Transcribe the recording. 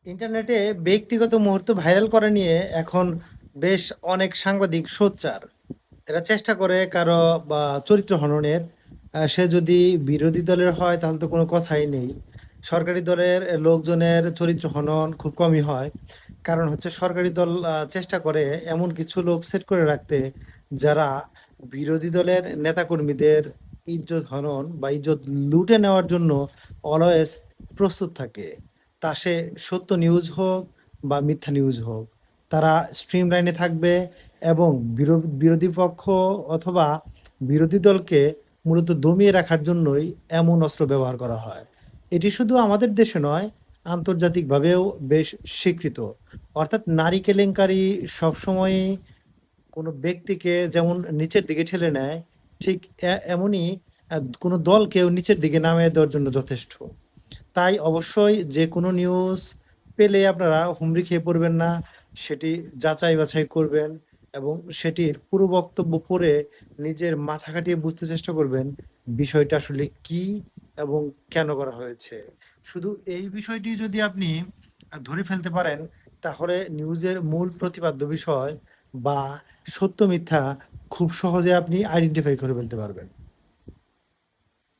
ইন্টারনেটে ব্যক্তিগত মুহূর্ত ভাইরাল করা নিয়ে এখন বেশ অনেক সাংবাদিক সোচ্চার। এরা চেষ্টা করে কারো বা চরিত্র হননের। সে যদি বিরোধী দলের হয় তাহলে তো কোনো কথাই নেই। সরকারি দলের লোকজনের চরিত্র হনন খুব কমই হয়। কারণ হচ্ছে সরকারি দল চেষ্টা করে এমন কিছু লোক সেট করে রাখতে যারা বিরোধী দলের নেতাকর্মীদের ইজ্জত হনন বা ইজ্জত লুটে নেওয়ার জন্য অলওয়েজ প্রস্তুত থাকে। তা সে সত্য নিউজ হোক বা মিথ্যা নিউজ হোক, তারা স্ট্রিম লাইনে থাকবে এবং বিরোধী পক্ষ অথবা বিরোধী দলকে মূলত দমিয়ে রাখার জন্যই এমন অস্ত্র ব্যবহার করা হয়। এটি শুধু আমাদের দেশে নয়, আন্তর্জাতিকভাবেও বেশ স্বীকৃত। অর্থাৎ নারী কেলেঙ্কারি সবসময়ই কোনো ব্যক্তিকে যেমন নিচের দিকে ঠেলে নেয়, ঠিক এমনই কোনো দলকেও নিচের দিকে নামিয়ে দেওয়ার জন্য যথেষ্ট। তাই অবশ্যই যেকোনো নিউজ পেলে আপনারা হুমড়ি খেয়ে পড়বেন না। সেটি যাচাই বাছাই করবেন এবং সেটির পুরো বক্তব্য পড়ে নিজের মাথা খাটিয়ে বুঝতে চেষ্টা করবেন বিষয়টা আসলে কি এবং কেন করা হয়েছে। শুধু এই বিষয়টি যদি আপনি ধরে ফেলতে পারেন, তাহলে নিউজের মূল প্রতিপাদ্য বিষয় বা সত্য মিথ্যা খুব সহজে আপনি আইডেন্টিফাই করে ফেলতে পারবেন।